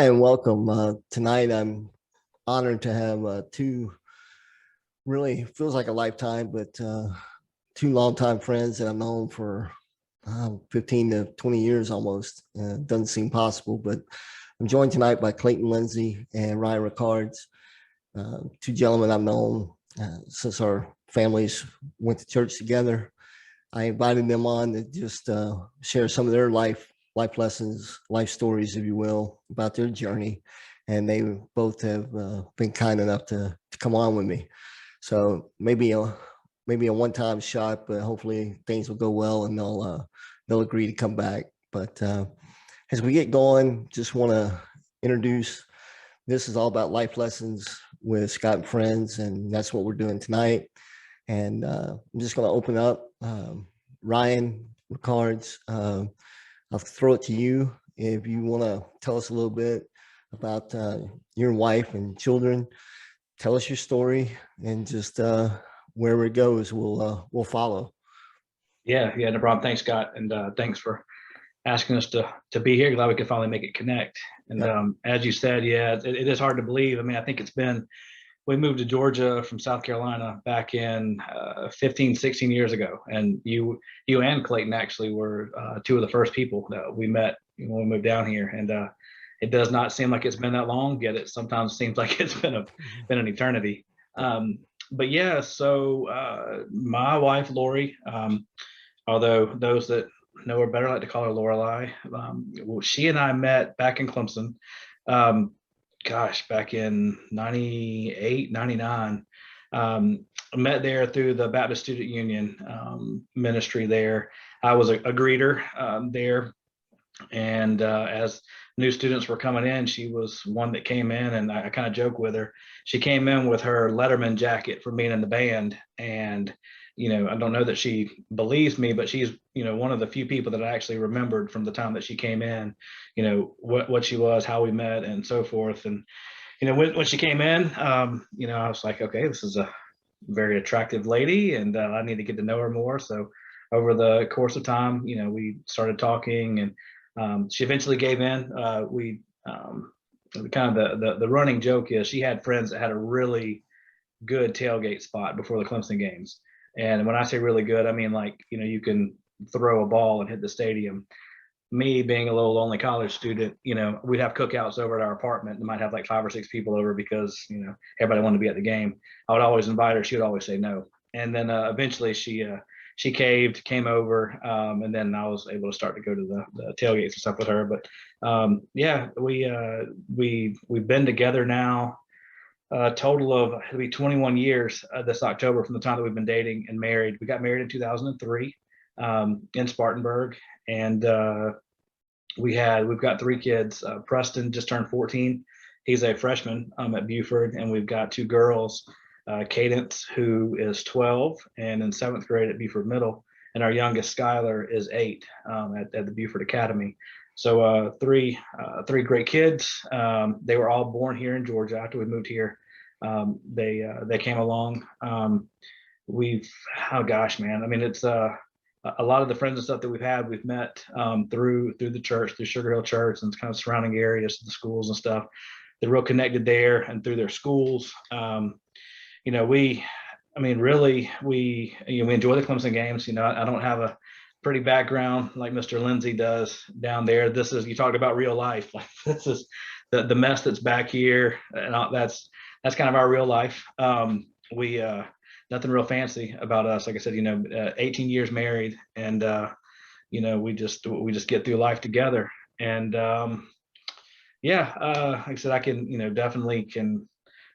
and welcome. Tonight, I'm honored to have two really feels like a lifetime, but two longtime friends that I've known for 15 to 20 years almost. Doesn't seem possible, but I'm joined tonight by Clayton, Lindsey, and Rickards, two gentlemen I've known since our families went to church together. I invited them on to just share some of their life lessons, life stories, if you will, about their journey. And they both have been kind enough to come on with me. So maybe a one-time shot, but hopefully things will go well and they'll agree to come back. But as we get going, just want to introduce. This is all about life lessons with Scott and friends, and that's what we're doing tonight. And I'm just going to open up. Ryan Rickards, I'll throw it to you if you want to tell us a little bit about your wife and children. Tell us your story, and just wherever it goes, we'll follow. Yeah, no problem. Thanks, Scott, and thanks for asking us to be here. Glad we could finally make it connect. And Yep. As you said, yeah, it is hard to believe. I mean, I think we moved to Georgia from South Carolina back in 15, 16 years ago. And you and Clayton actually were two of the first people that we met when we moved down here. And it does not seem like it's been that long, yet it sometimes seems like it's been an eternity. But yeah, so my wife, Lori, although those that know her better like to call her Lorelei, well, she and I met back in Clemson. Back in 98, 99. I met there through the Baptist Student Union ministry there. I was a greeter there. And as new students were coming in, she was one that came in, and I kind of joke with her. She came in with her Letterman jacket from being in the band. And, I don't know that she believes me, but she's, one of the few people that I actually remembered from the time that she came in, what she was, how we met, and so forth. And, when she came in, I was like, okay, this is a very attractive lady, and I need to get to know her more. So over the course of time, we started talking, and she eventually gave in. We kind of the running joke is she had friends that had a really good tailgate spot before the Clemson games. And when I say really good, I mean, like, you can throw a ball and hit the stadium. Me being a little lonely college student, we'd have cookouts over at our apartment and might have like 5 or 6 people over because, everybody wanted to be at the game. I would always invite her. She would always say no. And then eventually she caved, came over, and then I was able to start to go to the tailgates and stuff with her. But yeah, we've been together now a total of, it'll be 21 years this October from the time that we've been dating and married. We got married in 2003 in Spartanburg, and we've got 3 kids. Preston just turned 14. He's a freshman at Buford, and we've got 2 girls, Cadence, who is 12 and in 7th grade at Buford Middle, and our youngest, Skylar, is 8 at the Buford Academy. So 3 great kids. They were all born here in Georgia after we moved here. They came along. Oh gosh, man. I mean, it's a lot of the friends and stuff that we've met through the church, through Sugar Hill Church and kind of surrounding areas, the schools and stuff. They're real connected there and through their schools. We enjoy the Clemson games. I don't have a pretty background like Mr. Lindsey does down there. You talked about real life. Like, this is the mess that's back here, and that's kind of our real life. We nothing real fancy about us. Like I said, 18 years married, and we just get through life together. And like I said, I can definitely can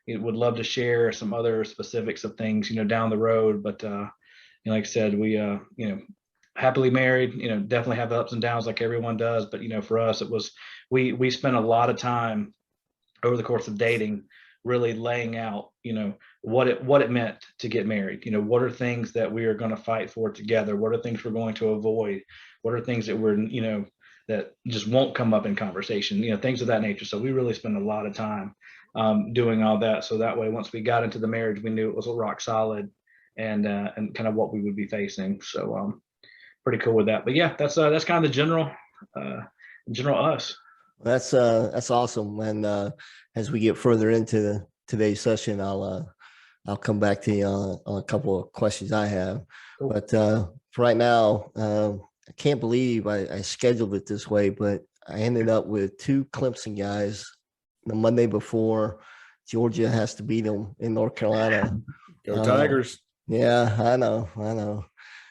would love to share some other specifics of things down the road. But like I said, we happily married. Definitely have ups and downs like everyone does. But for us, it was we spent a lot of time over the course of dating really laying out what it meant to get married. What are things that we are going to fight for together? What are things we're going to avoid? What are things that we're that just won't come up in conversation? Things of that nature. So we really spent a lot of time doing all that, so that way once we got into the marriage, we knew it was rock solid and kind of what we would be facing. So pretty cool with that. But yeah, that's kind of the general us. That's awesome. And as we get further into today's session, I'll come back to you on a couple of questions I have. Cool. But for right now, I can't believe I scheduled it this way, but I ended up with two Clemson guys the Monday before Georgia has to beat them in North Carolina. Go Tigers. Yeah, I know.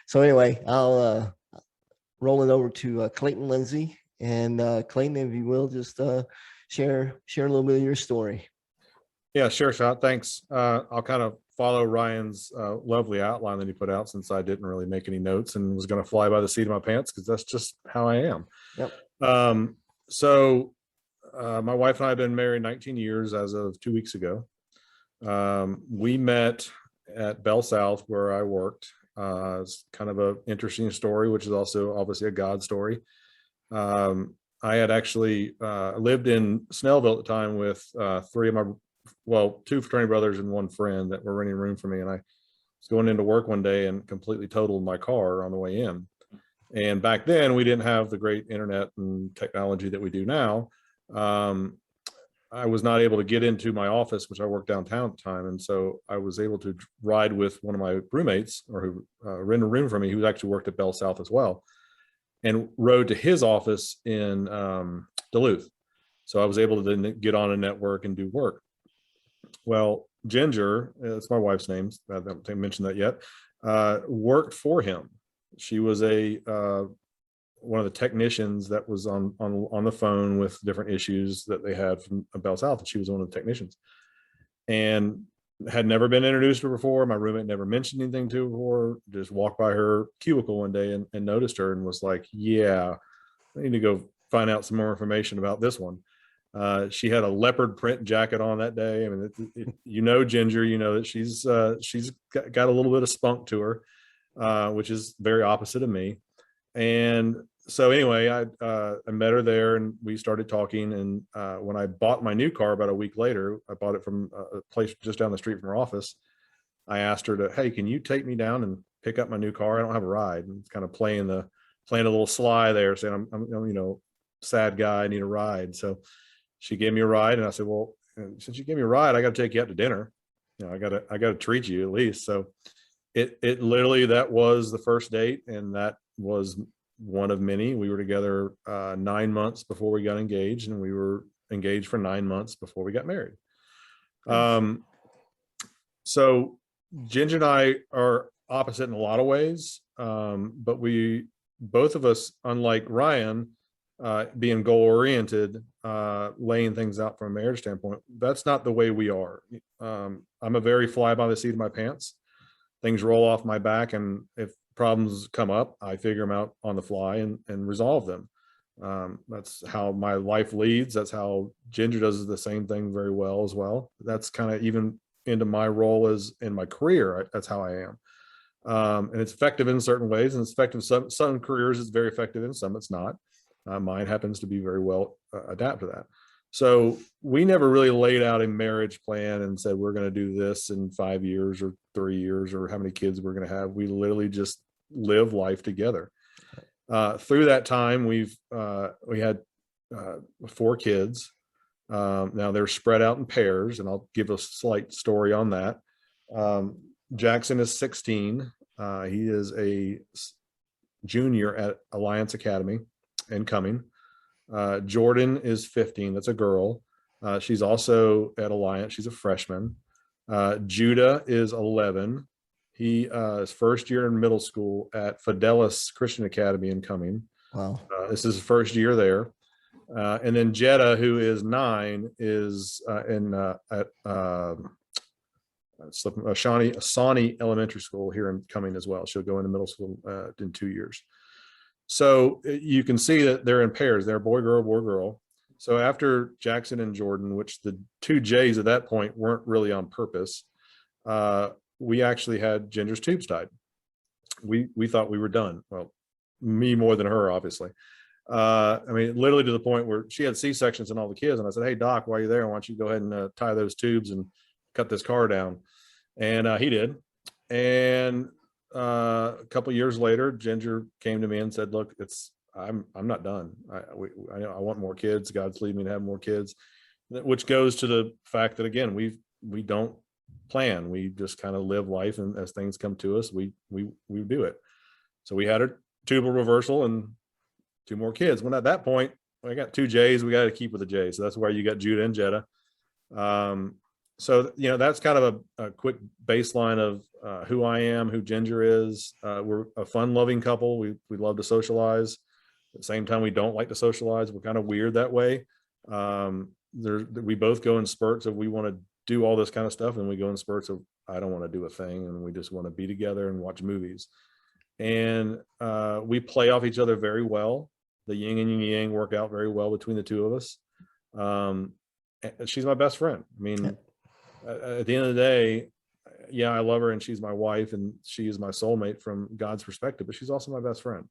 So anyway, I'll roll it over to Clayton Lindsey. And Clayton, if you will, just share a little bit of your story. Yeah, sure, Shot. Thanks. I'll kind of follow Ryan's lovely outline that he put out, since I didn't really make any notes and was going to fly by the seat of my pants, because that's just how I am. Yep. So my wife and I have been married 19 years as of 2 weeks ago. We met at Bell South, where I worked. It's kind of an interesting story, which is also obviously a God story. I had actually lived in Snellville at the time with two fraternity brothers and one friend that were renting a room for me. And I was going into work one day and completely totaled my car on the way in. And back then we didn't have the great internet and technology that we do now. I was not able to get into my office, which I worked downtown at the time. And so I was able to ride with one of my roommates, or who rented a room for me, who actually worked at Bell South as well, and rode to his office in Duluth. So I was able to then get on a network and do work. Well, Ginger, that's my wife's name, I don't think I mentioned that yet, worked for him. She was one of the technicians that was on the phone with different issues that they had from Bell South, and she was one of the technicians, and had never been introduced to her before. My roommate never mentioned anything to her. Just walked by her cubicle one day and noticed her, and was like, yeah, I need to go find out some more information about this one. She had a leopard print jacket on that day. I mean, Ginger, you know that she's got a little bit of spunk to her, which is very opposite of me. And so anyway, I met her there, and we started talking. And when I bought my new car about a week later, I bought it from a place just down the street from her office. I asked her to, hey, can you take me down and pick up my new car? I don't have a ride. And kind of playing a little sly there, saying I'm sad guy, I need a ride. So she gave me a ride, and I said, well, since you gave me a ride, I got to take you out to dinner. I got to treat you at least. So it literally, that was the first date, and that was one of many. We were together 9 months before we got engaged, and we were engaged for 9 months before we got married. So Ginger and I are opposite in a lot of ways, but we, both of us, unlike Ryan, being goal oriented, laying things out from a marriage standpoint, that's not the way we are. I'm a very fly by the seat of my pants. Things roll off my back, and if problems come up, I figure them out on the fly and resolve them. That's how my life leads. That's how Ginger does the same thing very well as well. That's kind of even into my role as in my career. That's how I am. And it's effective in certain ways, and it's effective some careers. It's very effective in some it's not. Mine happens to be very well adapted to that. So we never really laid out a marriage plan and said we're going to do this in 5 years or 3 years or how many kids we're going to have. We literally just live life together. Through that time, we had 4 kids. Now they're spread out in pairs, and I'll give a slight story on that. Jackson is 16. He is a junior at Alliance Academy incoming. Jordan is 15. That's a girl. She's also at Alliance. She's a freshman. Judah is 11. He is first year in middle school at Fidelis Christian Academy incoming. Wow. This is his first year there. And then Jetta, who is 9, is at Shawnee Elementary School here in Cumming as well. She'll go into middle school in 2 years. So you can see that they're in pairs. They're boy, girl. So after Jackson and Jordan, which the 2 J's at that point weren't really on purpose, we actually had Ginger's tubes tied. We thought we were done. Well, me more than her, obviously. I mean, literally to the point where she had C-sections in all the kids. And I said, hey, Doc, while you're there, why don't you go ahead and tie those tubes and cut this car down? And he did. And a couple of years later, Ginger came to me and said, look, I'm not done. I want more kids. God's leading me to have more kids, which goes to the fact that, again, we don't plan. We just kind of live life, and as things come to us, we do it. So we had a tubal reversal and 2 more kids. When at that point, I got 2 J's, we got to keep with the J. So that's why you got Judah and Jeddah. So, that's kind of a quick baseline of who I am, who Ginger is. We're a fun loving couple. We love to socialize. At the same time, we don't like to socialize. We're kind of weird that way. We both go in spurts of we want to do all this kind of stuff, and we go in spurts of I don't want to do a thing, and we just want to be together and watch movies. And we play off each other very well. The yin and yang work out very well between the 2 of us. She's my best friend. I mean, at the end of the day, yeah, I love her, and she's my wife, and she is my soulmate from God's perspective, but she's also my best friend.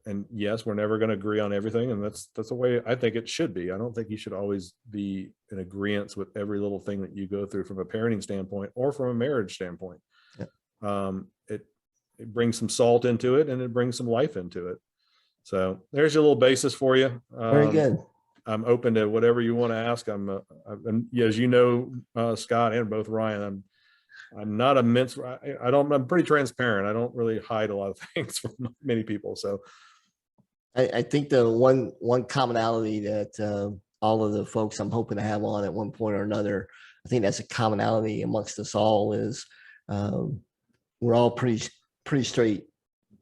And yes, we're never going to agree on everything, and that's the way I think it should be. I don't think you should always be in agreement with every little thing that you go through from a parenting standpoint or from a marriage standpoint. Yeah. It brings some salt into it, and it brings some life into it. So there's your little basis for you. Very good. I'm open to whatever you want to ask. I'm as you know, Scott and both Ryan, I'm not a mince. I'm pretty transparent. I don't really hide a lot of things from many people. So I think the one commonality that all of the folks I'm hoping to have on at one point or another, I think that's a commonality amongst us all, is we're all pretty straight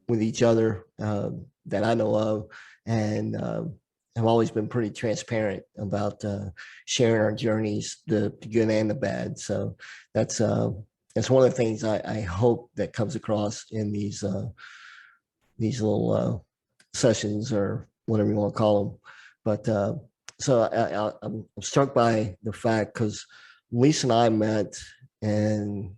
with each other that I know of, and have always been pretty transparent about sharing our journeys, the good and the bad. So that's one of the things I hope that comes across in these little sessions, or whatever you want to call them. But so I'm struck by the fact, because Lisa and I met, and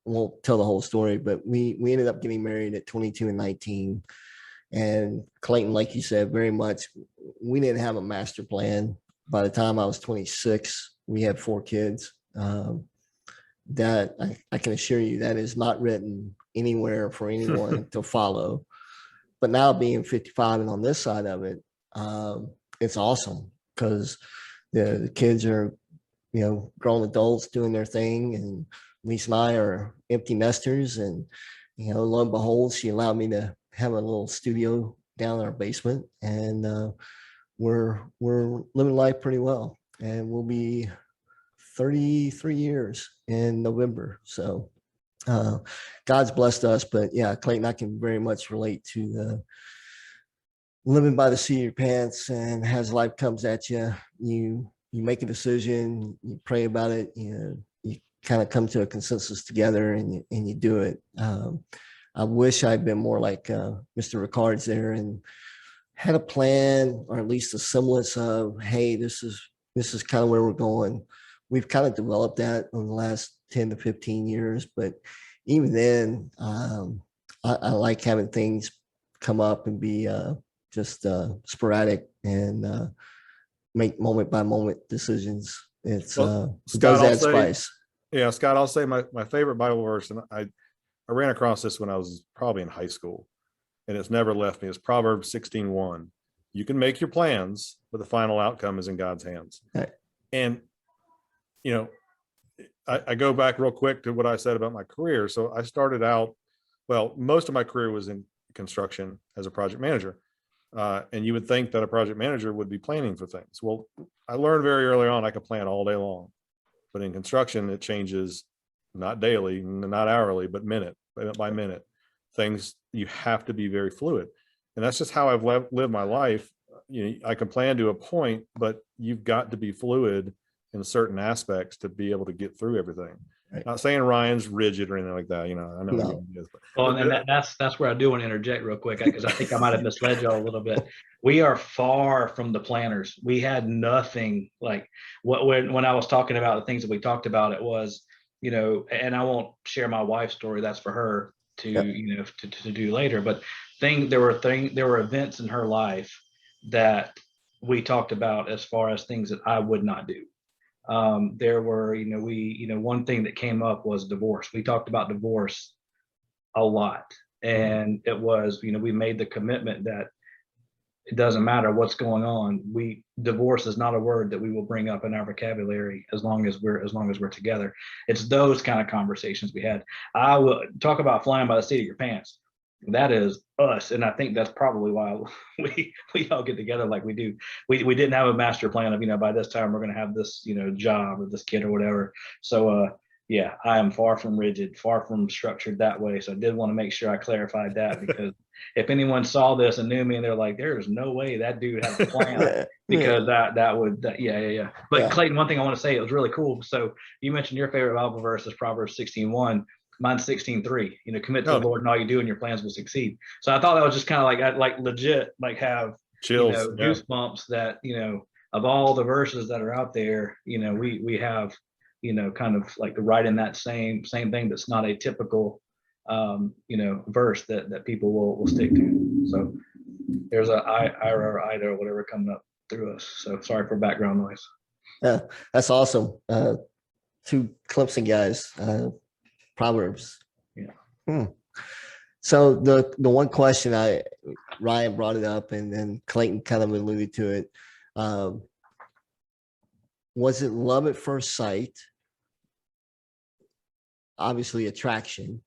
I won't tell the whole story, but we ended up getting married at 22 and 19. And Clayton, like you said, very much, we didn't have a master plan. By the time I was 26, we had 4 kids. That I can assure you, that is not written anywhere for anyone to follow. But now, being 55 and on this side of it, it's awesome, because the kids are, grown adults doing their thing, and Lisa and I are empty nesters. And lo and behold, she allowed me to have a little studio down in our basement, and we're living life pretty well. And we'll be 33 years in November. So God's blessed us. But yeah, Clayton, I can very much relate to living by the seat of your pants, and as life comes at you, you make a decision, you pray about it, you kind of come to a consensus together, and you do it. I wish I'd been more like Mr. Rickards there, and had a plan, or at least a semblance of, hey, this is kind of where we're going. We've kind of developed that in the last 10 to 15 years, but even then, I like having things come up and be just sporadic, and make moment by moment decisions. It's Scott, it does add spice. Yeah, Scott, I'll say my favorite Bible verse, and I ran across this when I was probably in high school, and it's never left me. It's Proverbs 16:1. You can make your plans, but the final outcome is in God's hands. Right. And I go back real quick to what I said about my career. So I started out, well, most of my career was in construction as a project manager. And you would think that a project manager would be planning for things. Well, I learned very early on I could plan all day long. But in construction, it changes not daily, not hourly, but minute by minute. Things, you have to be very fluid. And that's just how I've lived my life. I can plan to a point, but you've got to be fluid in certain aspects to be able to get through everything. Right. Not saying Ryan's rigid or anything like that. I know. No. He is, but and that's where I do want to interject real quick, because I think I might have misled y'all a little bit. We are far from the planners. We had nothing like when I was talking about the things that we talked about. It was, and I won't share my wife's story. That's for her to to do later. But there were events in her life that we talked about as far as things that I would not do. There were, one thing that came up was divorce. We talked about divorce a lot. And it was, we made the commitment that it doesn't matter what's going on. Divorce is not a word that we will bring up in our vocabulary as long as we're together. It's those kind of conversations we had. I will talk about flying by the seat of your pants. That is us, and I think that's probably why we all get together like we do. We didn't have a master plan of, by this time we're going to have this, job or this kid or whatever. So yeah, I am far from rigid, far from structured that way. So I did want to make sure I clarified that, because if anyone saw this and knew me and they're like, there's no way that dude has a plan, because that would, yeah. But Yeah. Clayton, one thing I want to say, it was really cool. So you mentioned your favorite Bible verse is Proverbs 16:1. Mine's 16:3. Commit to the Lord and all you do and your plans will succeed. So I thought that was just kind of like, like legit, like have Chills. Goosebumps that, of all the verses that are out there, we have, kind of like right in that same thing. That's not a typical, verse that people will stick to. So there's a Ira or Ida or whatever coming up through us. So sorry for background noise. Yeah, that's awesome. Two Clemson guys, Proverbs. Yeah. So the one question Ryan brought it up, and then Clayton kind of alluded to it. Was it love at first sight? Obviously attraction,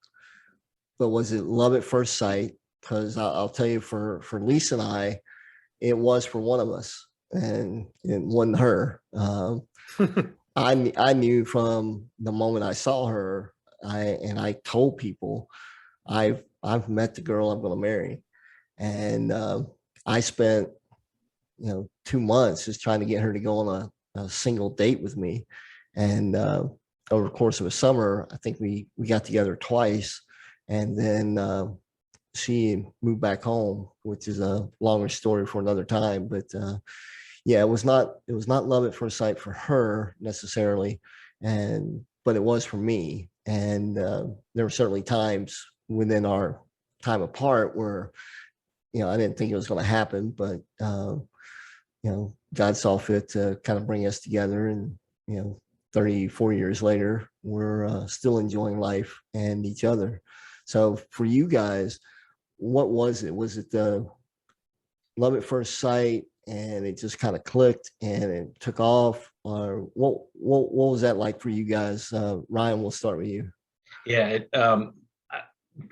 but was it love at first sight? Because I'll tell you, for Lisa and I, it was for one of us, and it wasn't her. I knew from the moment I saw her, I told people, I've met the girl I'm going to marry, and I spent 2 months just trying to get her to go on a single date with me, and over the course of a summer, I think we got together twice, and then she moved back home, which is a longer story for another time. But yeah, it was not love at first sight for her necessarily, but it was for me. And there were certainly times within our time apart where I didn't think it was going to happen, but God saw fit to kind of bring us together, and 34 years later, we're still enjoying life and each other. So for you guys, what was it? Was it the love at first sight and it just kind of clicked and it took off? Or what was that like for you guys? Ryan, we'll start with you. Yeah,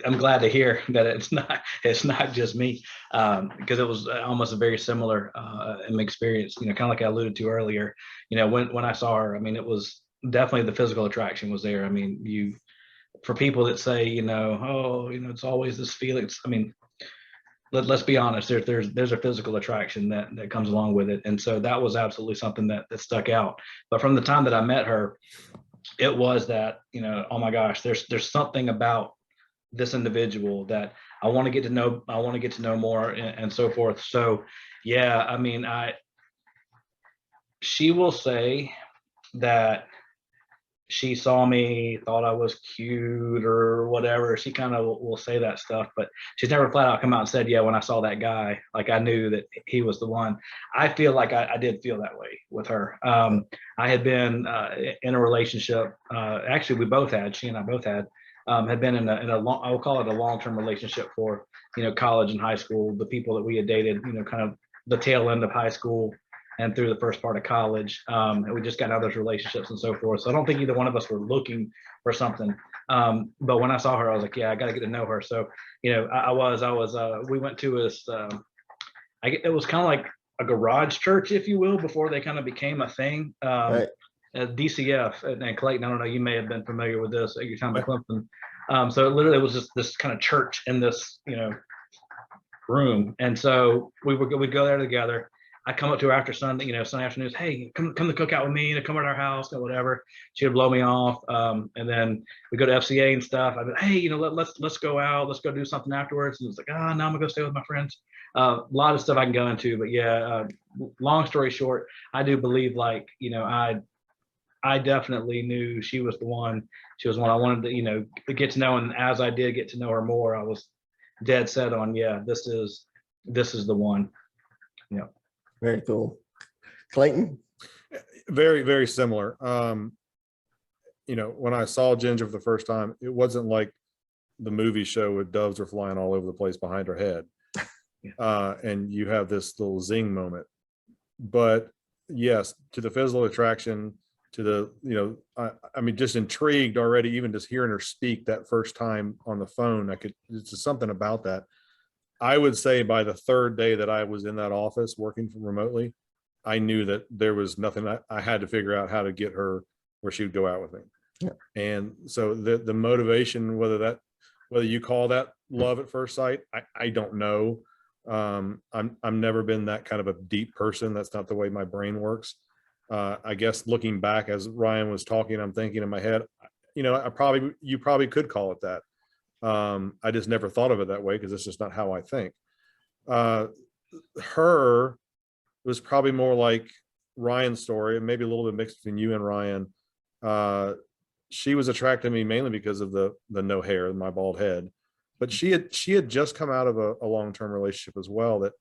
I'm glad to hear that it's not just me, because it was almost a very similar experience. Kind of like I alluded to earlier. When I saw her, I mean, it was definitely the physical attraction was there. I mean, for people that say, it's always this feeling. I mean, let's be honest. There's a physical attraction that comes along with it, and so that was absolutely something that stuck out. But from the time that I met her, it was that oh my gosh, there's something about this individual that I want to get to know more, and so forth. So yeah, I mean, she will say that she saw me, thought I was cute or whatever. She kind of will say that stuff, but she's never flat out come out and said, yeah, when I saw that guy, like I knew that he was the one. I feel like I did feel that way with her. I had been in a relationship. Actually, she and I both had been in a long, I will call it a long-term relationship for, college and high school. The people that we had dated, kind of the tail end of high school and through the first part of college, and we just got out of those relationships and so forth. So I don't think either one of us were looking for something. But when I saw her, I was like, yeah, I got to get to know her. So, we went to this, it was kind of like a garage church, if you will, before they kind of became a thing. Right. DCF, and Clayton, I don't know, you may have been familiar with this at your time at Clemson. So it literally was just this kind of church in this, room. And so we'd go there together. I come up to her after Sunday afternoons. Hey, come to cook out with me, come at our house or whatever. She would blow me off. And then we go to FCA and stuff. I'd be, hey, let's go out. Let's go do something afterwards. And it's like, no, I'm gonna go stay with my friends. A lot of stuff I can go into, but yeah, long story short, I do believe I definitely knew she was the one. She was one I wanted to, get to know. And as I did get to know her more, I was dead set on, yeah, this is the one. Yeah. Very cool. Clayton? Very, very similar. When I saw Ginger for the first time, it wasn't like the movie show where doves are flying all over the place behind her head. And you have this little zing moment. But yes, to the physical attraction, to the, I mean, just intrigued already, even just hearing her speak that first time on the phone. It's just something about that. I would say by the third day that I was in that office working from remotely, I knew that there was nothing. I had to figure out how to get her where she would go out with me. Yeah. And so the motivation, whether you call that love at first sight, I don't know. I'm never been that kind of a deep person. That's not the way my brain works. I guess looking back as Ryan was talking, I'm thinking in my head, you probably could call it that. I just never thought of it that way because it's just not how I think. Her was probably more like Ryan's story, and maybe a little bit mixed between you and Ryan. She was attracted to me mainly because of the no hair, my bald head. But she had just come out of a long-term relationship as well that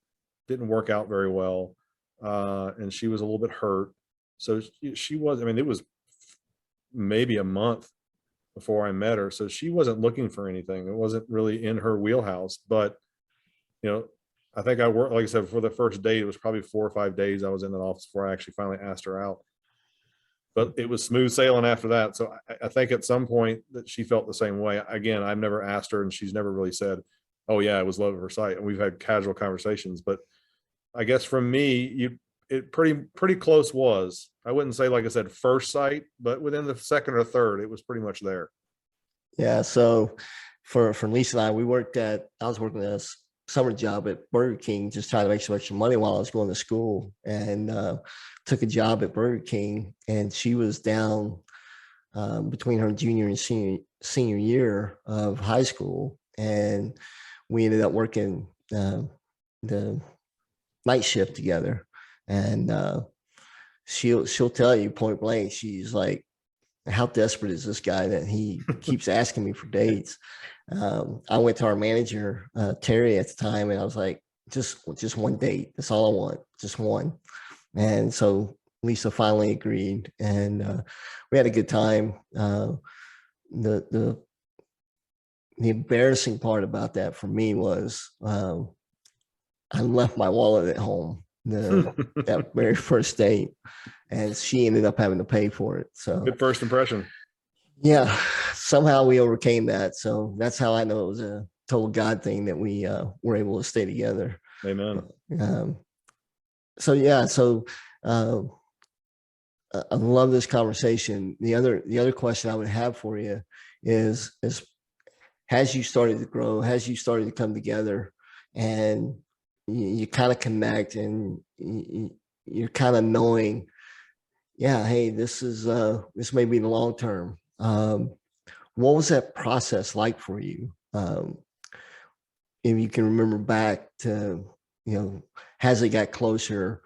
didn't work out very well, and she was a little bit hurt. So she was. I mean, it was maybe a month before I met her, so she wasn't looking for anything. It wasn't really in her wheelhouse. But I think I worked, like I said, for the first date, it was probably 4 or 5 days I was in that office before I actually finally asked her out. But it was smooth sailing after that. So I think at some point that she felt the same way. Again, I've never asked her, and she's never really said, "Oh yeah, it was love at first sight." And we've had casual conversations. But I guess from me, it pretty close was. I wouldn't say, like I said, first sight, but within the second or third, it was pretty much there. Yeah. So for Lisa and I was working at a summer job at Burger King, just trying to make some extra money while I was going to school, and took a job at Burger King. And she was down between her junior and senior year of high school, and we ended up working the night shift together. And she'll tell you point blank, she's like, how desperate is this guy that he keeps asking me for dates? I went to our manager, Terry, at the time, and I was like, just one date. That's all I want, just one. And so Lisa finally agreed, and we had a good time. The embarrassing part about that for me was I left my wallet at home that very first date, and she ended up having to pay for it. So good first impression. Yeah, somehow we overcame that. So that's how I know it was a total God thing that we were able to stay together. Amen. So I love this conversation. The other question I would have for you is as you started to grow, as you started to come together, and you kind of connect, and you're kind of knowing, yeah, hey, this may be the long term. What was that process like for you? If you can remember back to, as it got closer,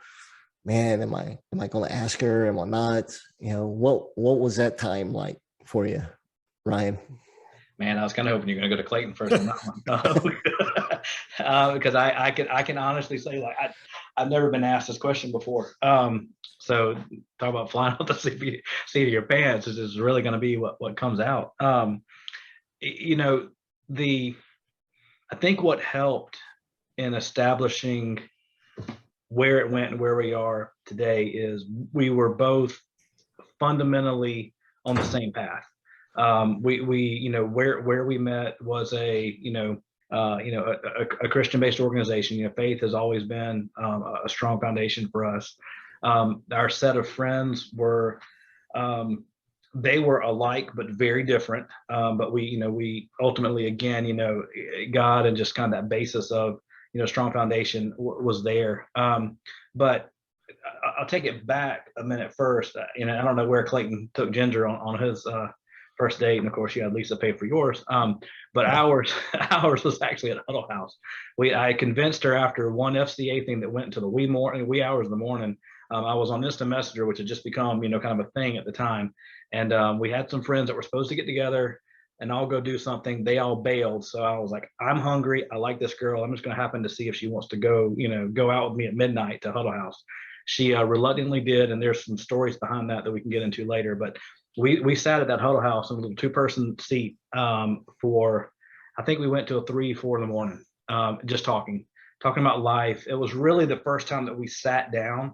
man, am I going to ask her? Am I not? What was that time like for you, Ryan? Man, I was kind of hoping you're going to go to Clayton first on that one, because I can honestly say, like, I've never been asked this question before. So talk about flying off the seat of your pants. This is really going to be what comes out. I think what helped in establishing where it went and where we are today is we were both fundamentally on the same path. Where we met was a Christian-based organization. Faith has always been a strong foundation for us. Our set of friends were, they were alike but very different. But we ultimately, again, God and just kind of that basis of strong foundation was there. But I'll take it back a minute first. I don't know where Clayton took Ginger on his first date, and of course you had Lisa pay for yours. But ours was actually at Huddle House. I convinced her after one FCA thing that went into the wee hours of the morning. I was on Instant Messenger, which had just become kind of a thing at the time, and we had some friends that were supposed to get together and I'll go do something. They all bailed, so I was like, I'm hungry. I like this girl. I'm just going to happen to see if she wants to go out with me at midnight to Huddle House. She reluctantly did, and there's some stories behind that we can get into later. But we sat at that Huddle House in a little 2-person seat for I think we went till 3, 4 in the morning, just talking about life. It was really the first time that we sat down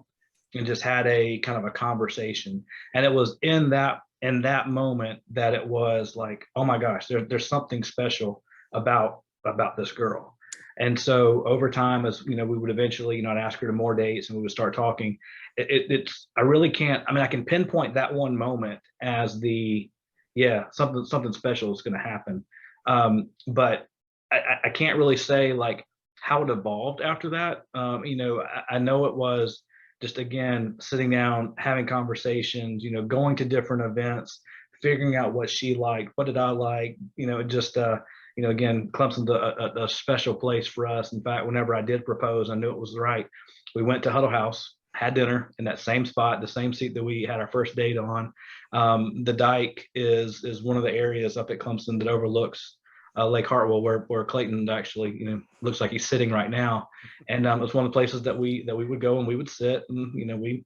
and just had a kind of a conversation. And it was in that moment that it was like, oh my gosh, there's something special about this girl. And so over time, as you know, we would eventually, you know, I'd ask her to more dates and we would start talking. It's I really can't, I mean, I can pinpoint that one moment as the, yeah, something special is going to happen. But I can't really say like how it evolved after that. You know, I know it was just, again, sitting down, having conversations, you know, going to different events, figuring out what she liked, what did I like, you know, just you know, again, Clemson's a special place for us. In fact, whenever I did propose, I knew it was right. We went to Huddle House, had dinner in that same spot, the same seat that we had our first date on. The dike is one of the areas up at Clemson that overlooks Lake Hartwell, where Clayton actually, you know, looks like he's sitting right now. And it's one of the places that we would go and we would sit, and you know, we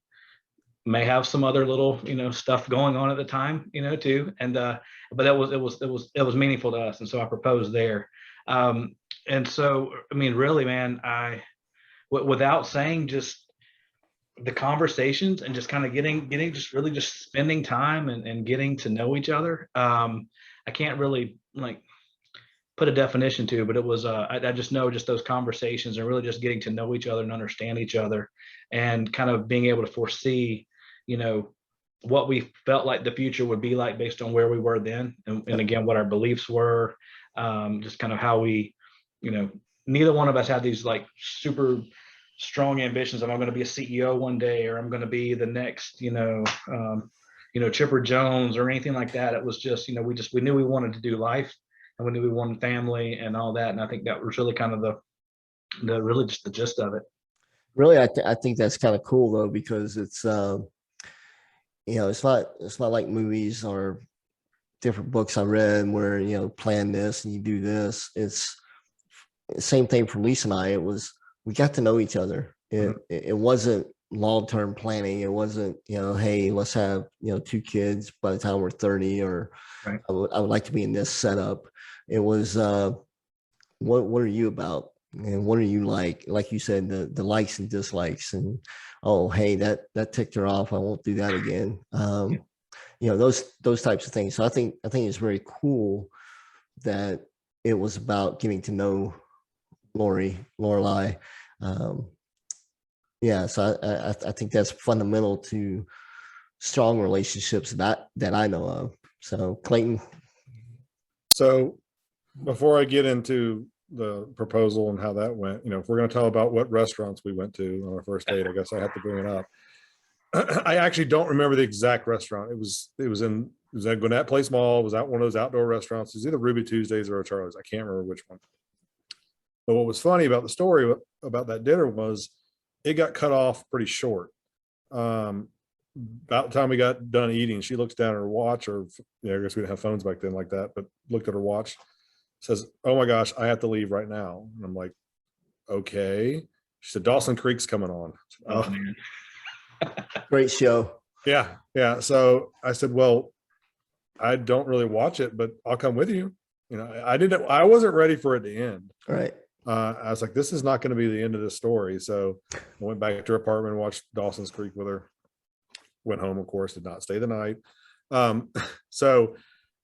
may have some other little, you know, stuff going on at the time, you know, too. And but it was meaningful to us, and so I proposed there. And so, I mean, really, man, without saying, just the conversations and just kind of getting just really just spending time and getting to know each other. I can't really like put a definition to, but it was I just know just those conversations and really just getting to know each other and understand each other, and kind of being able to foresee, you know, what we felt like the future would be like based on where we were then, and again, what our beliefs were, just kind of how we, you know, neither one of us had these like super strong ambitions of I'm going to be a CEO one day, or I'm going to be the next, you know, Chipper Jones or anything like that. It was just, you know, we knew we wanted to do life, and we knew we wanted family and all that. And I think that was really kind of the really just the gist of it. Really, I think that's kind of cool though, because it's you know, it's not like movies or different books I read where, you know, plan this and you do this. It's the same thing for Lisa and I. It was, we got to know each other. It wasn't long-term planning. It wasn't, you know, hey, let's have, you know, 2 kids by the time we're 30, or Right. I would like to be in this setup. It was what are you about, and what are you like you said, the likes and dislikes, and oh, hey, that ticked her off, I won't do that again. You know, those types of things. So I think it's very cool that it was about getting to know Lorelai. Yeah, so I think that's fundamental to strong relationships that I know of. So Clayton. So before I get into the proposal and how that went, you know, if we're going to tell about what restaurants we went to on our first date, I guess I have to bring it up. I actually don't remember the exact restaurant. It was at Gwinnett Place Mall. It was out one of those outdoor restaurants. It was either Ruby Tuesdays or Charlie's. I can't remember which one. But what was funny about the story about that dinner was it got cut off pretty short. About the time we got done eating, she looks down at her watch, or I guess we didn't have phones back then like that, but looked at her watch, says, "Oh my gosh, I have to leave right now." And I'm like, okay. She said, "Dawson Creek's coming on." Oh, man. Great show. Yeah. So I said, "Well, I don't really watch it, but I'll come with you." You know, I wasn't ready for it to end. Right. I was like, this is not going to be the end of the story. So I went back to her apartment, watched Dawson's Creek with her, went home, of course, did not stay the night.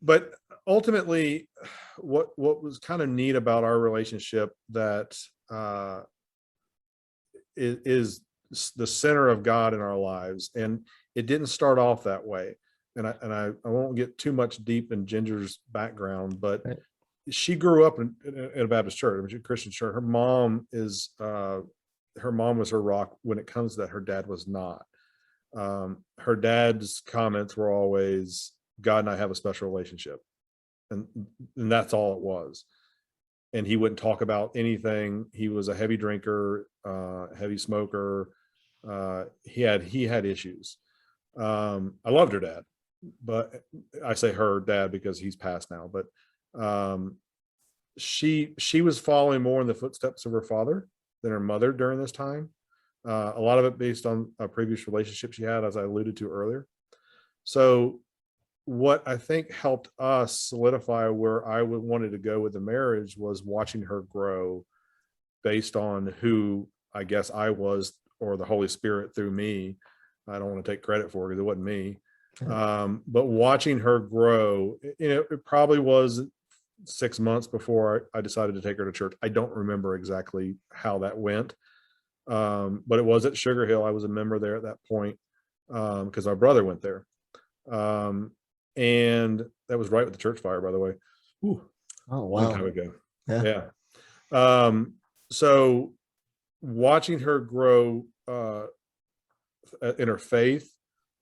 But ultimately what was kind of neat about our relationship that is the center of God in our lives. And it didn't start off that way. And I won't get too much deep in Ginger's background, but right. She grew up in a Baptist church, a Christian church. Her mom was her rock when it comes to that. Her dad was not. Her dad's comments were always, "God and I have a special relationship." And that's all it was. And he wouldn't talk about anything. He was a heavy drinker, heavy smoker. He had issues. I loved her dad, but I say her dad because he's passed now, but she was following more in the footsteps of her father than her mother during this time. A lot of it based on a previous relationship she had, as I alluded to earlier. So what I think helped us solidify where I wanted to go with the marriage was watching her grow based on who I guess I was, or the Holy Spirit through me. I don't want to take credit for it because it wasn't me. But watching her grow, it probably was 6 months before I decided to take her to church. I don't remember exactly how that went. But it was at Sugar Hill. I was a member there at that point because my brother went there. And that was right with the church fire, by the way. Ooh, Oh, long wow. time ago. Yeah. So watching her grow in her faith,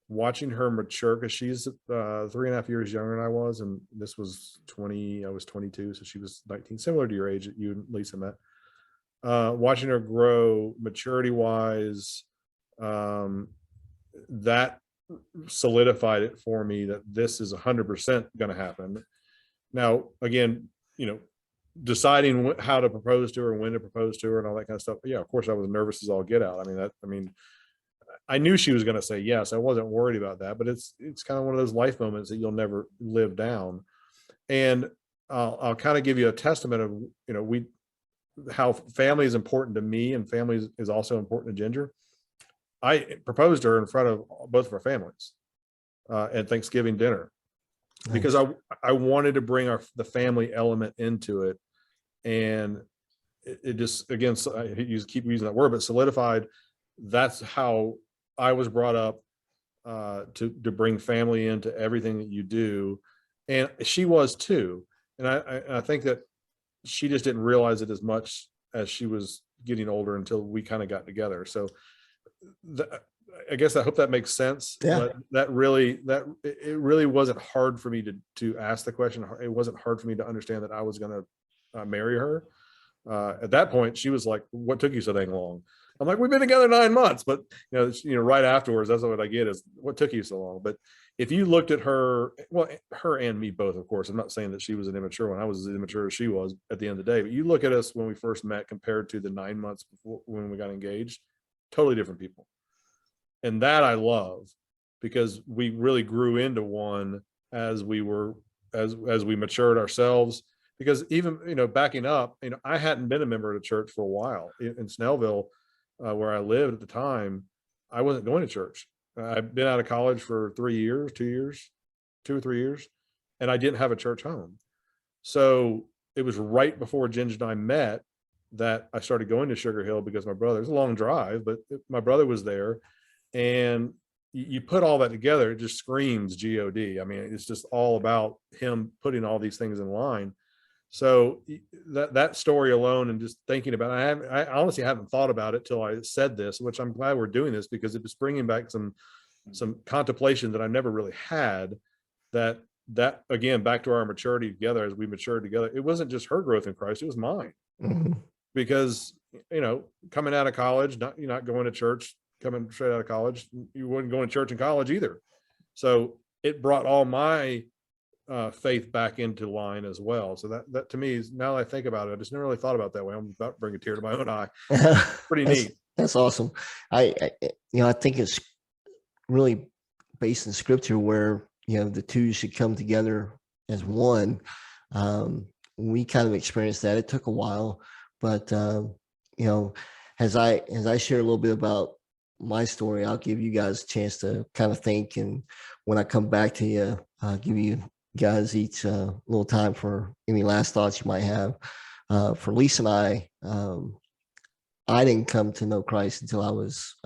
watching her mature, because she's 3.5 years younger than I was, and this was I was 22, so she was 19, similar to your age that you and Lisa met. Watching her grow maturity wise, that solidified it for me that this is 100% going to happen. Now, again, deciding how to propose to her and when to propose to her and all that kind of stuff. Yeah, of course I was nervous as all get out. I knew she was going to say yes. I wasn't worried about that, but it's kind of one of those life moments that you'll never live down. And I'll kind of give you a testament of, how family is important to me, and family is also important to Ginger. I proposed to her in front of both of our families at Thanksgiving dinner. Nice. Because I wanted to bring the family element into it. And it just, again, keep using that word, but solidified. That's how I was brought up to bring family into everything that you do. And she was too. And I think that she just didn't realize it as much as she was getting older until we kind of got together. So I guess I hope that makes sense. Yeah. But it really wasn't hard for me to ask the question. It wasn't hard for me to understand that I was going to marry her. At that point, she was like, "What took you so dang long?" I'm like, "We've been together 9 months," but right afterwards, that's what I get is, "What took you so long?" But if you looked at her, well, her and me both, of course, I'm not saying that she was an immature one. I was as immature as she was at the end of the day. But you look at us when we first met compared to the 9 months before when we got engaged, totally different people. And that I love, because we really grew into one as we matured ourselves. Because even, backing up, I hadn't been a member of the church for a while in Snellville, where I lived at the time. I wasn't going to church. I'd been out of college for 2 or 3 years, and I didn't have a church home. So it was right before Ginger and I met that I started going to Sugar Hill, because my brother, it was a long drive, but my brother was there. And you put all that together, it just screams God. I mean, it's just all about him putting all these things in line. So that story alone, and just thinking about it, I honestly haven't thought about it till I said this, which I'm glad we're doing this, because it was bringing back some contemplation that I never really had. That again, back to our maturity together, as we matured together, it wasn't just her growth in Christ, it was mine. Mm-hmm. Because coming out of college, you're not going to church. Coming straight out of college, you wouldn't go to church in college either. So it brought all my faith back into line as well. So that to me is, now that I think about it, I just never really thought about it that way. I'm about to bring a tear to my own eye. Pretty neat. That's awesome. I think it's really based in scripture where, the two should come together as one. We kind of experienced that. It took a while, but as I share a little bit about my story, I'll give you guys a chance to kind of think. And when I come back to you, I'll give you guys each a little time for any last thoughts you might have. For Lisa and I didn't come to know Christ until I was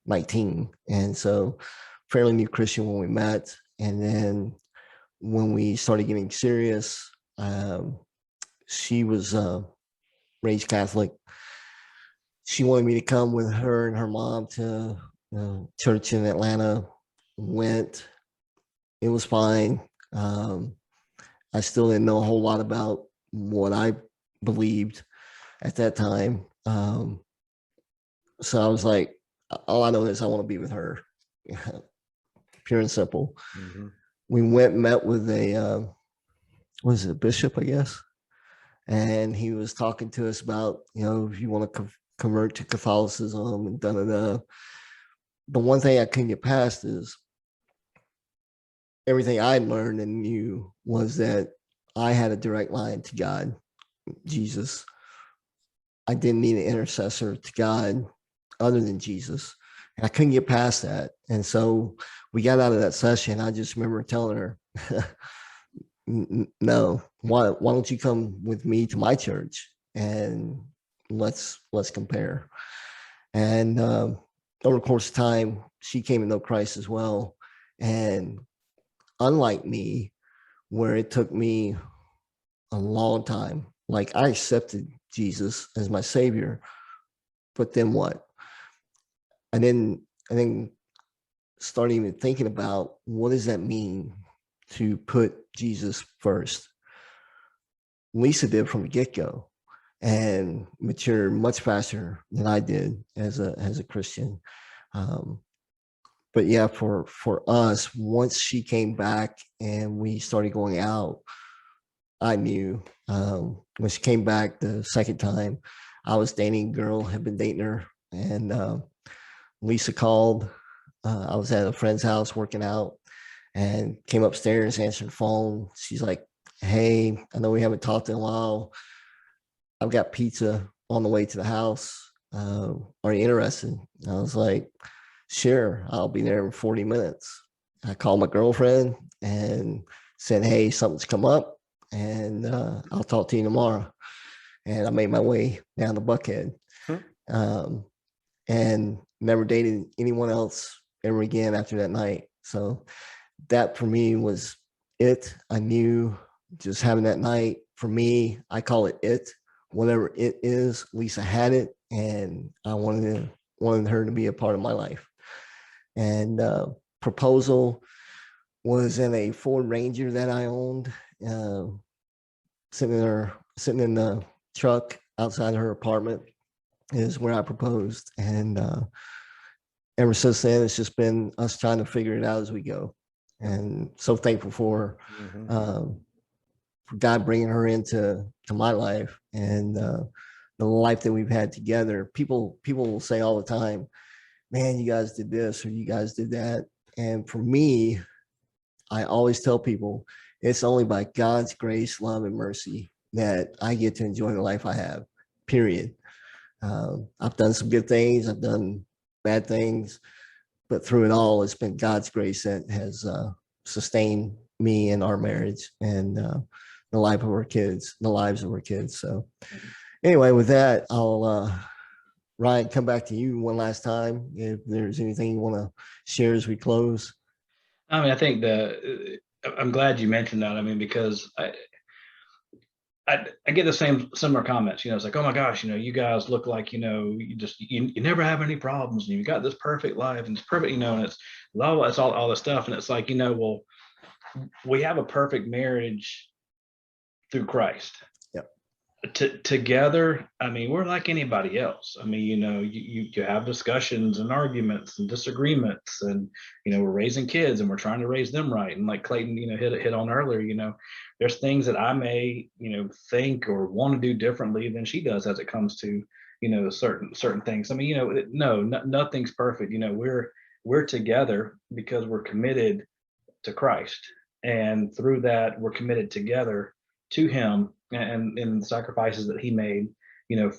19. And so fairly new Christian when we met. And then when we started getting serious, she was raised Catholic. She wanted me to come with her and her mom to church in Atlanta. Went. It was fine. I still didn't know a whole lot about what I believed at that time. So I was like, all I know is I want to be with her. Pure and simple. Mm-hmm. We went and met with a bishop, I guess. And he was talking to us about, if you want to convert to Catholicism and da-da-da. The one thing I couldn't get past is everything I learned and knew was that I had a direct line to God, Jesus. I didn't need an intercessor to God other than Jesus. And I couldn't get past that. And so we got out of that session. I just remember telling her, no, why don't you come with me to my church and let's compare. And over the course of time, she came to know Christ as well. And unlike me, where it took me a long time, like I accepted Jesus as my savior, but then what? I didn't start even thinking about what does that mean to put Jesus first. Lisa did from the get-go and matured much faster than I did as a Christian. But yeah, for us, once she came back and we started going out, I knew when she came back the second time, I was dating a girl, had been dating her, and Lisa called. I was at a friend's house working out and came upstairs, answered the phone. She's like, hey, I know we haven't talked in a while. I've got pizza on the way to the house. Are you interested? I was like, sure, I'll be there in 40 minutes. I called my girlfriend and said, hey, something's come up and I'll talk to you tomorrow. And I made my way down to Buckhead. And never dated anyone else ever again after that night. So that for me was it. I knew just having that night, for me, I call it it. Whatever it is, Lisa had it, and I wanted her to be a part of my life. And proposal was in a Ford Ranger that I owned, sitting in the truck outside her apartment is where I proposed. And ever since then, it's just been us trying to figure it out as we go. And so thankful for God bringing her into my life and the life that we've had together. People will say all the time, man, you guys did this or you guys did that. And for me, I always tell people it's only by God's grace, love, and mercy that I get to enjoy the life I have, period. I've done some good things. I've done bad things, but through it all, it's been God's grace that has sustained me and our marriage and the life of our kids, the lives of our kids. So anyway, with that, I'll Ryan, come back to you one last time. If there's anything you want to share as we close. I mean, I think I'm glad you mentioned that. I mean, because I get the similar comments, it's like, oh my gosh, you guys look like, you never have any problems and you got this perfect life and it's perfect, and it's all this stuff. And it's like, well, we have a perfect marriage through Christ. Together, I mean, we're like anybody else. I mean, you have discussions and arguments and disagreements, and we're raising kids and we're trying to raise them right. And like Clayton, hit on earlier, there's things that I may, think or want to do differently than she does as it comes to, certain things. I mean, nothing's perfect. We're together because we're committed to Christ, and through that, we're committed together to Him and the sacrifices that He made,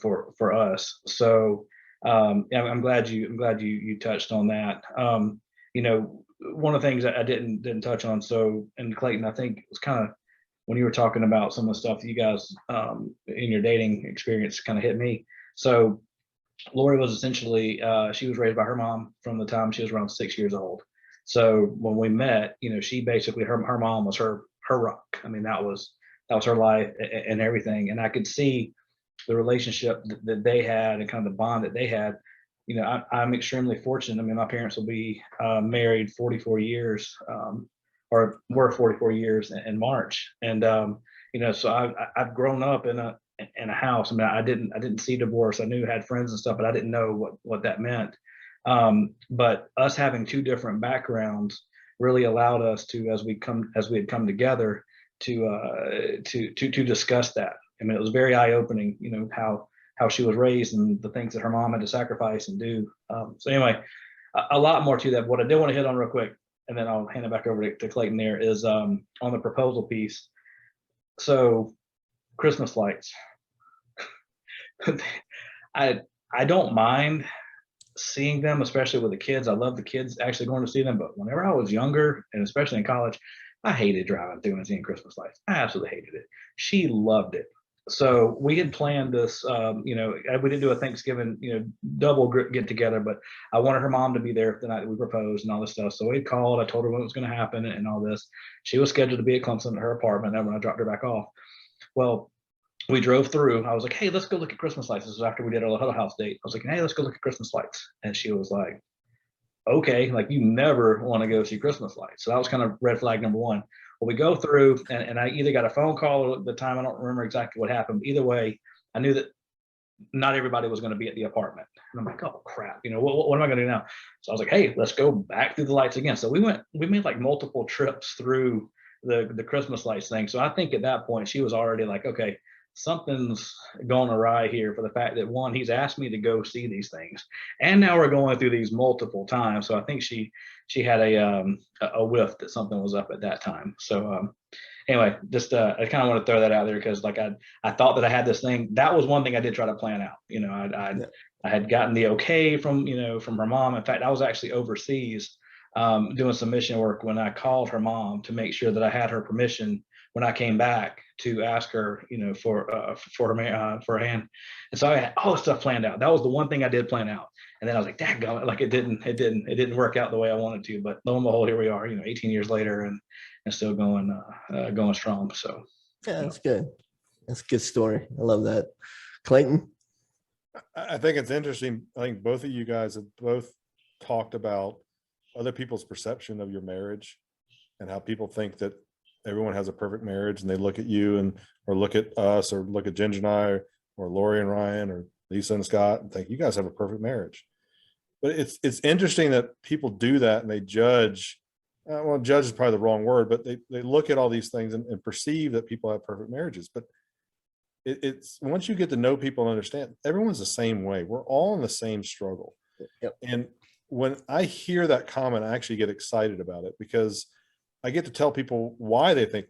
for us. So I'm glad you touched on that. One of the things that I didn't touch on. So, and Clayton, I think it was kind of when you were talking about some of the stuff that you guys in your dating experience kind of hit me. So Lori was essentially she was raised by her mom from the time she was around 6 years old. So when we met, she basically her mom was her rock. I mean, that was her life and everything. And I could see the relationship that they had and kind of the bond that they had. I'm extremely fortunate. I mean, my parents will be married 44 years, or were 44 years in March. And, so I've grown up in a house. I mean, I didn't see divorce. I knew I had friends and stuff, but I didn't know what that meant. But us having two different backgrounds really allowed us to, as we had come together, to discuss that. I mean, it was very eye-opening, how she was raised and the things that her mom had to sacrifice and do. So anyway, a lot more to that. What I did want to hit on real quick, and then I'll hand it back over to Clayton there, is on the proposal piece. So Christmas lights. I don't mind seeing them, especially with the kids. I love the kids actually going to see them. But whenever I was younger, and especially in college, I hated driving through and seeing Christmas lights. I absolutely hated it. She loved it. So we had planned this, we didn't do a Thanksgiving, double get together, but I wanted her mom to be there the night that we proposed and all this stuff. So we called, I told her what was going to happen and all this. She was scheduled to be at Clemson at her apartment. And when I dropped her back off, well, we drove through. I was like, hey, let's go look at Christmas lights. This was after we did our Huddle House date. I was like, hey, let's go look at Christmas lights. And she was like, okay, like you never want to go see Christmas lights. So that was kind of red flag number one. Well, we go through and I either got a phone call or at the time, I don't remember exactly what happened. Either way, I knew that not everybody was going to be at the apartment. And I'm like, oh crap, what am I going to do now? So I was like, hey, let's go back through the lights again. So we made like multiple trips through the Christmas lights thing. So I think at that point she was already like, okay, something's gone awry here, for the fact that one, he's asked me to go see these things, and now we're going through these multiple times. So I think she had a whiff that something was up at that time. So anyway, just I kind of want to throw that out there, because like I thought that I had this thing. That was one thing I did try to plan out. I had gotten the okay from from her mom. In fact, I was actually overseas doing some mission work when I called her mom to make sure that I had her permission when I came back to ask her, for a hand. And so I had all the stuff planned out. That was the one thing I did plan out. And then I was like, dadgummit, like it didn't work out the way I wanted to. But lo and behold, here we are, 18 years later, and still going strong. So yeah, that's good. That's a good story. I love that. Clayton? I think it's interesting. I think both of you guys have both talked about other people's perception of your marriage and how people think that everyone has a perfect marriage, and they look at you or look at us or look at Ginger and I or Lori and Ryan or Lisa and Scott and think you guys have a perfect marriage. But it's interesting that people do that and they judge. Judge is probably the wrong word, but they look at all these things and perceive that people have perfect marriages. But it's once you get to know people and understand, everyone's the same way. We're all in the same struggle. Yep. And when I hear that comment, I actually get excited about it, because I get to tell people why they think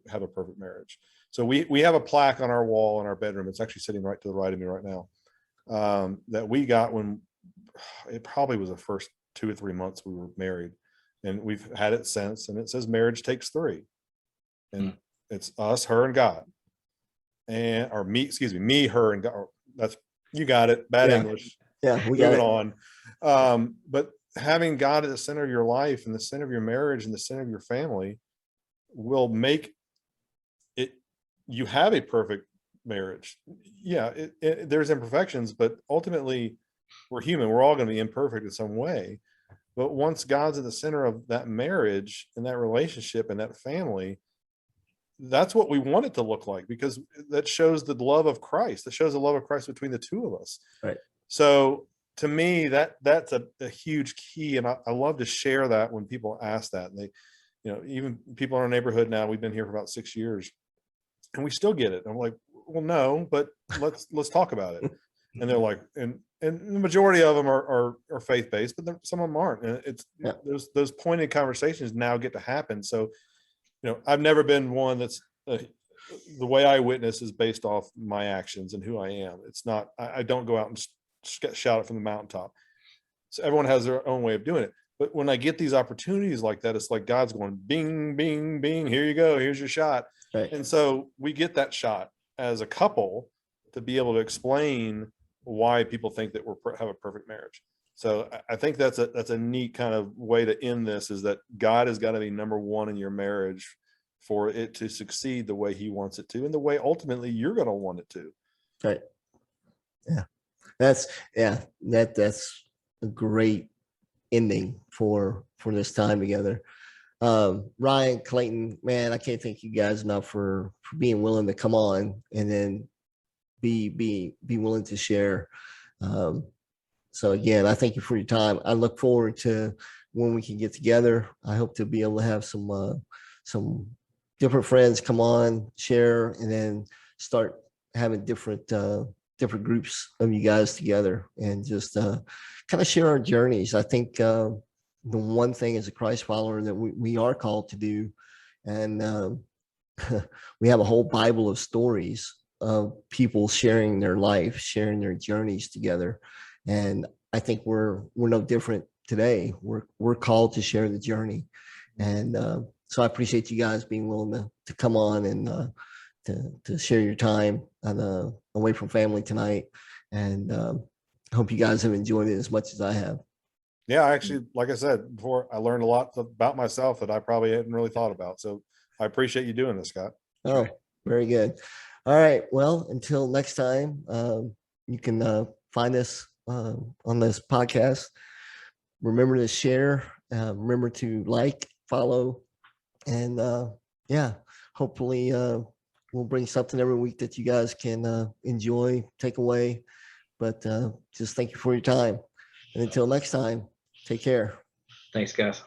have a perfect marriage. So we have a plaque on our wall in our bedroom. It's actually sitting right to the right of me right now, that we got when it probably was the first 2 or 3 months we were married, and we've had it since. And it says marriage takes three, and it's us, her, and God, or me, her, and God. That's, you got it. Bad English. Yeah, we got moving on. But having God at the center of your life and the center of your marriage and the center of your family will make it, you have a perfect marriage. Yeah, there's imperfections, but ultimately we're human. We're all going to be imperfect in some way. But once God's at the center of that marriage and that relationship and that family, that's what we want it to look like, because that shows the love of Christ. That shows the love of Christ between the two of us. Right. So to me, that's a huge key. And I love to share that when people ask that. And they, even people in our neighborhood now, we've been here for about 6 years and we still get it. I'm like, well, no, but let's talk about it. And they're like, and the majority of them are faith-based, but some of them aren't. And it's those pointed conversations now get to happen. So, I've never been one that's the way I witness is based off my actions and who I am. It's not, I don't go out and shout it from the mountaintop. So everyone has their own way of doing it. But when I get these opportunities like that, it's like God's going, bing, bing, bing, here you go, here's your shot. Right. And so we get that shot as a couple to be able to explain why people think that have a perfect marriage. So I think that's a neat kind of way to end this, is that God has got to be number one in your marriage for it to succeed the way he wants it to, and the way ultimately you're going to want it to. Right. Yeah. That's a great ending for this time together. Ryan, Clayton, man, I can't thank you guys enough for being willing to come on and then be willing to share. So again, I thank you for your time. I look forward to when we can get together. I hope to be able to have some different friends come on, share, and then start having different groups of you guys together and just kind of share our journeys. I think the one thing as a Christ follower that we are called to do. And we have a whole Bible of stories of people sharing their life, sharing their journeys together. And I think we're no different today. We're called to share the journey. And so I appreciate you guys being willing to come on and to share your time and away from family tonight. And I hope you guys have enjoyed it as much as I have. Yeah, actually, like I said before, I learned a lot about myself that I probably hadn't really thought about. So I appreciate you doing this, Scott. Oh, very good. All right. Well, until next time, you can find us on this podcast. Remember to share, remember to like, follow, and yeah, hopefully we'll bring something every week that you guys can enjoy, take away. But just thank you for your time. And until next time, take care. Thanks, guys.